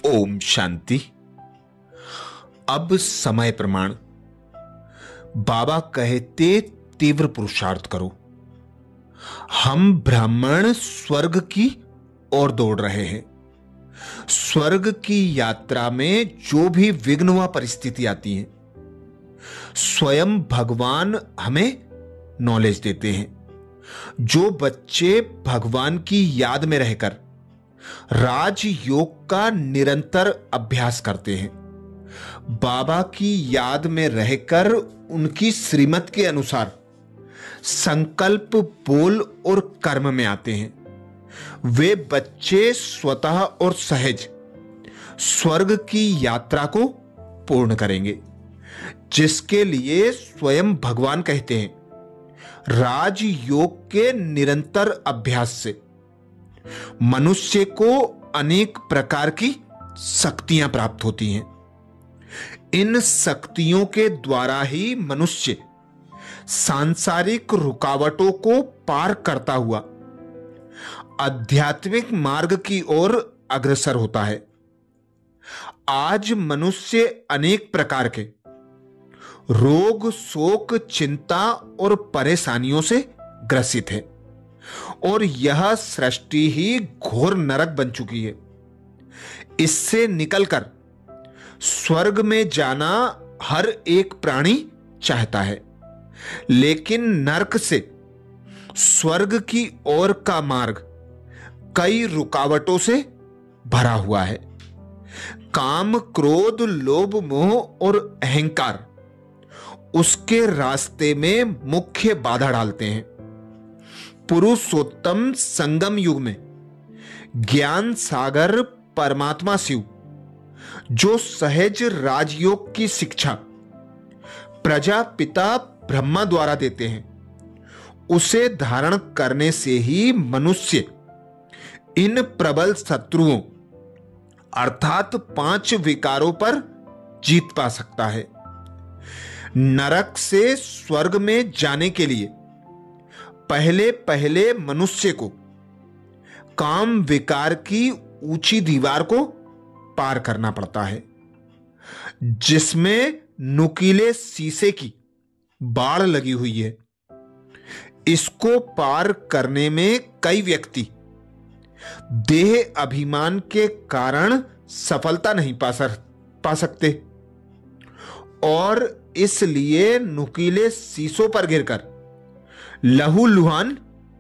ओम शांति। अब समय प्रमाण। बाबा कहते तीव्र पुरुषार्थ करो। हम ब्राह्मण स्वर्ग की ओर दौड़ रहे हैं। स्वर्ग की यात्रा में जो भी विघ्न व परिस्थिति आती है, स्वयं भगवान हमें नॉलेज देते हैं। जो बच्चे भगवान की याद में रहकर राजयोग का निरंतर अभ्यास करते हैं, बाबा की याद में रहकर उनकी श्रीमत के अनुसार संकल्प, बोल और कर्म में आते हैं, वे बच्चे स्वतः और सहज स्वर्ग की यात्रा को पूर्ण करेंगे, जिसके लिए स्वयं भगवान कहते हैं राजयोग के निरंतर अभ्यास से मनुष्य को अनेक प्रकार की शक्तियां प्राप्त होती हैं। इन शक्तियों के द्वारा ही मनुष्य सांसारिक रुकावटों को पार करता हुआ आध्यात्मिक मार्ग की ओर अग्रसर होता है। आज मनुष्य अनेक प्रकार के रोग, शोक, चिंता और परेशानियों से ग्रसित है और यह सृष्टि ही घोर नरक बन चुकी है। इससे निकलकर स्वर्ग में जाना हर एक प्राणी चाहता है, लेकिन नरक से स्वर्ग की ओर का मार्ग कई रुकावटों से भरा हुआ है। काम, क्रोध, लोभ, मोह और अहंकार उसके रास्ते में मुख्य बाधा डालते हैं। पुरुषोत्तम संगम युग में ज्ञान सागर परमात्मा शिव जो सहज राजयोग की शिक्षा प्रजापिता ब्रह्मा द्वारा देते हैं, उसे धारण करने से ही मनुष्य इन प्रबल शत्रुओं अर्थात 5 विकारों पर जीत पा सकता है। नरक से स्वर्ग में जाने के लिए पहले पहले मनुष्य को काम विकार की ऊंची दीवार को पार करना पड़ता है, जिसमें नुकीले शीशे की बाड़ लगी हुई है। इसको पार करने में कई व्यक्ति देह अभिमान के कारण सफलता नहीं पा सकते और इसलिए नुकीले शीशों पर गिरकर लहूलुहान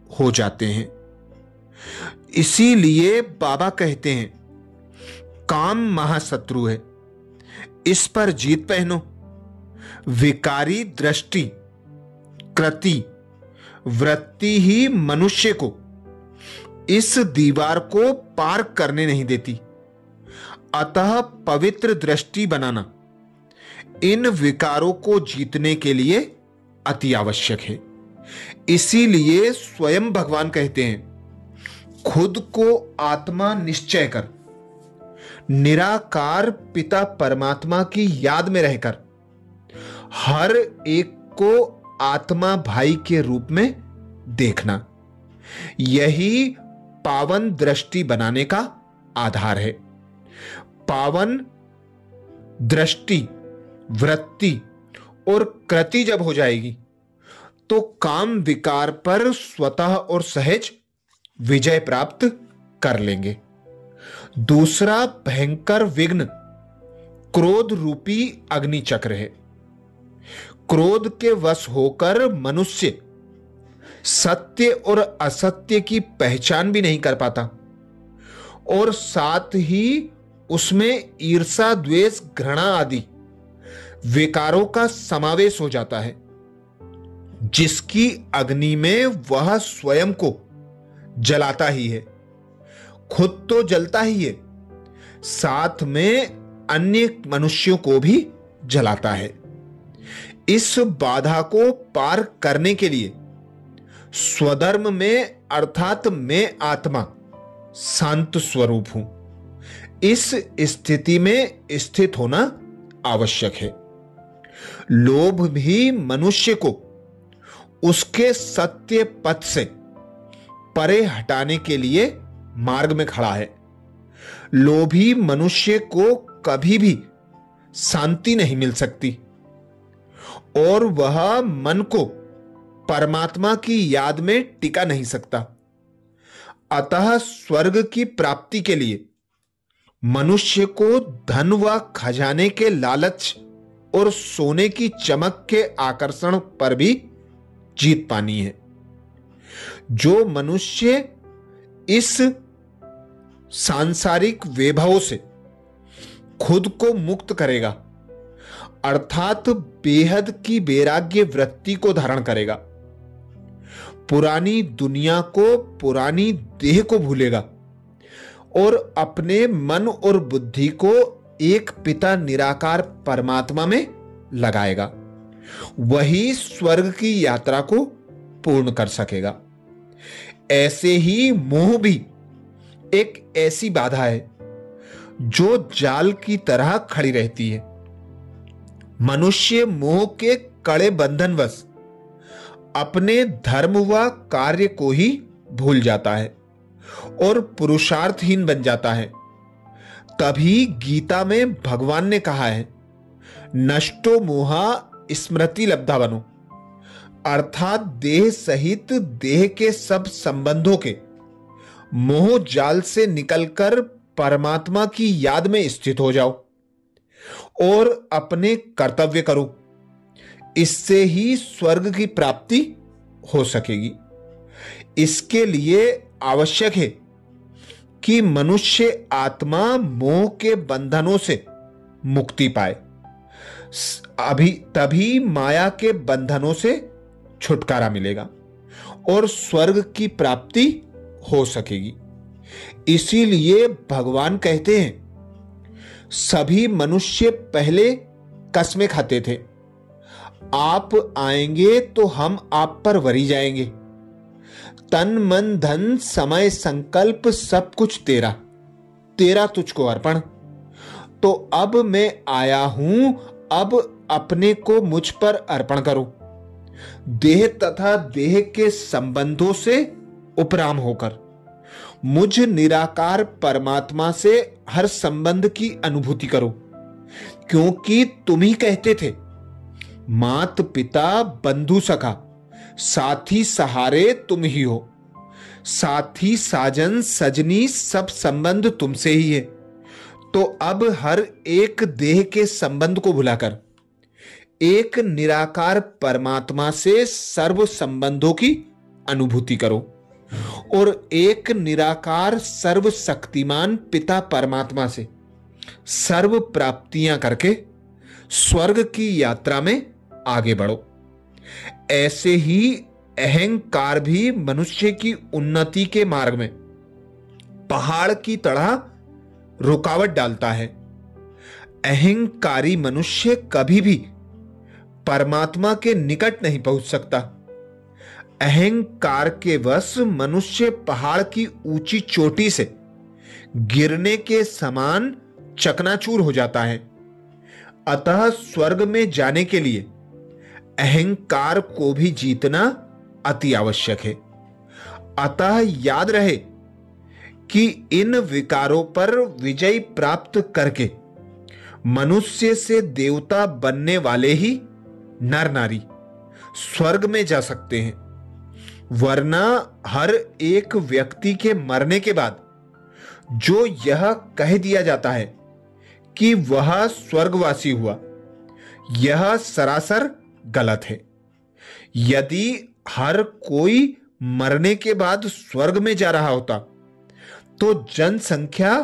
हो जाते हैं। इसीलिए बाबा कहते हैं काम महाशत्रु है, इस पर जीत पहनो। विकारी दृष्टि, कृति, वृत्ति ही मनुष्य को इस दीवार को पार करने नहीं देती। अतः पवित्र दृष्टि बनाना इन विकारों को जीतने के लिए अति आवश्यक है। इसीलिए स्वयं भगवान कहते हैं खुद को आत्मा निश्चय कर निराकार पिता परमात्मा की याद में रहकर हर एक को आत्मा भाई के रूप में देखना, यही पावन दृष्टि बनाने का आधार है। पावन दृष्टि, वृत्ति और कृति जब हो जाएगी तो काम विकार पर स्वतः और सहज विजय प्राप्त कर लेंगे। दूसरा भयंकर विघ्न क्रोध रूपी अग्नि चक्र है। क्रोध के वश होकर मनुष्य सत्य और असत्य की पहचान भी नहीं कर पाता और साथ ही उसमें ईर्षा, द्वेष, घृणा आदि विकारों का समावेश हो जाता है, जिसकी अग्नि में वह स्वयं को जलाता ही है। खुद तो जलता ही है, साथ में अन्य मनुष्यों को भी जलाता है। इस बाधा को पार करने के लिए स्वधर्म में अर्थात मैं आत्मा शांत स्वरूप हूं, इस स्थिति में स्थित होना आवश्यक है। लोभ भी मनुष्य को उसके सत्य पथ से परे हटाने के लिए मार्ग में खड़ा है। लोभी मनुष्य को कभी भी शांति नहीं मिल सकती और वह मन को परमात्मा की याद में टिका नहीं सकता। अतः स्वर्ग की प्राप्ति के लिए मनुष्य को धन व खजाने के लालच और सोने की चमक के आकर्षण पर भी जीत पानी है। जो मनुष्य इस सांसारिक वैभव से खुद को मुक्त करेगा, अर्थात बेहद की वैराग्य वृत्ति को धारण करेगा, पुरानी दुनिया को, पुरानी देह को भूलेगा और अपने मन और बुद्धि को एक पिता निराकार परमात्मा में लगाएगा, वही स्वर्ग की यात्रा को पूर्ण कर सकेगा। ऐसे ही मोह भी एक ऐसी बाधा है जो जाल की तरह खड़ी रहती है। मनुष्य मोह के कड़े बंधनवश अपने धर्म व कार्य को ही भूल जाता है और पुरुषार्थहीन बन जाता है। तभी गीता में भगवान ने कहा है, नष्टो मोहा स्मृति लब्धा बनो, अर्थात देह सहित देह के सब संबंधों के मोह जाल से निकलकर परमात्मा की याद में स्थित हो जाओ और अपने कर्तव्य करो। इससे ही स्वर्ग की प्राप्ति हो सकेगी। इसके लिए आवश्यक है कि मनुष्य आत्मा मोह के बंधनों से मुक्ति पाए, तभी माया के बंधनों से छुटकारा मिलेगा और स्वर्ग की प्राप्ति हो सकेगी। इसीलिए भगवान कहते हैं, सभी मनुष्य पहले कसमें खाते थे, आप आएंगे तो हम आप पर वरी जाएंगे। तन मन धन समय संकल्प सब कुछ तेरा, तेरा तुझको अर्पण। तो अब मैं आया हूं, अब अपने को मुझ पर अर्पण करो। देह तथा देह के संबंधों से उपराम होकर मुझ निराकार परमात्मा से हर संबंध की अनुभूति करो, क्योंकि तुम ही कहते थे, मात पिता बंधु सखा साथी सहारे तुम ही हो, साथी साजन सजनी सब संबंध तुमसे ही है। तो अब हर एक देह के संबंध को भुलाकर एक निराकार परमात्मा से सर्व संबंधों की अनुभूति करो और एक निराकार सर्वशक्तिमान पिता परमात्मा से सर्व प्राप्तियां करके स्वर्ग की यात्रा में आगे बढ़ो। ऐसे ही अहंकार भी मनुष्य की उन्नति के मार्ग में पहाड़ की तरह रुकावट डालता है। अहंकारी मनुष्य कभी भी परमात्मा के निकट नहीं पहुंच सकता। अहंकार के वश मनुष्य पहाड़ की ऊंची चोटी से गिरने के समान चकनाचूर हो जाता है। अतः स्वर्ग में जाने के लिए अहंकार को भी जीतना अति आवश्यक है। अतः याद रहे कि इन विकारों पर विजय प्राप्त करके मनुष्य से देवता बनने वाले ही नर नारी स्वर्ग में जा सकते हैं, वरना हर एक व्यक्ति के मरने के बाद जो यह कह दिया जाता है कि वह स्वर्गवासी हुआ, यह सरासर गलत है। यदि हर कोई मरने के बाद स्वर्ग में जा रहा होता तो जनसंख्या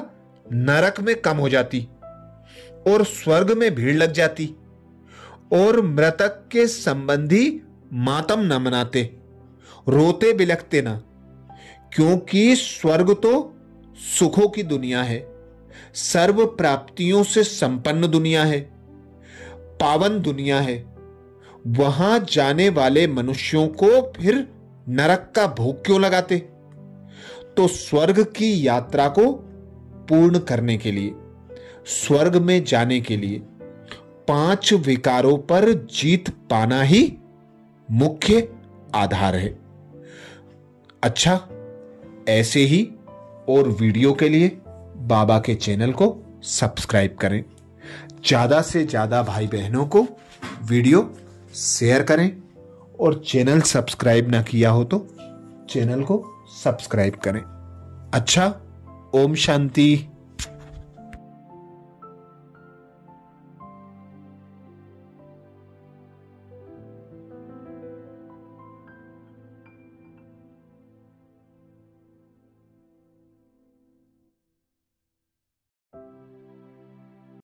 नरक में कम हो जाती और स्वर्ग में भीड़ लग जाती और मृतक के संबंधी मातम न मनाते, रोते बिलखते ना, क्योंकि स्वर्ग तो सुखों की दुनिया है, सर्व प्राप्तियों से संपन्न दुनिया है, पावन दुनिया है। वहां जाने वाले मनुष्यों को फिर नरक का भोग क्यों लगाते? तो स्वर्ग की यात्रा को पूर्ण करने के लिए, स्वर्ग में जाने के लिए 5 विकारों पर जीत पाना ही मुख्य आधार है। अच्छा, ऐसे ही और वीडियो के लिए बाबा के चैनल को सब्सक्राइब करें। ज्यादा से ज्यादा भाई बहनों को वीडियो शेयर करें और चैनल सब्सक्राइब ना किया हो तो चैनल को सब्सक्राइब करें। अच्छा, ओम शांति।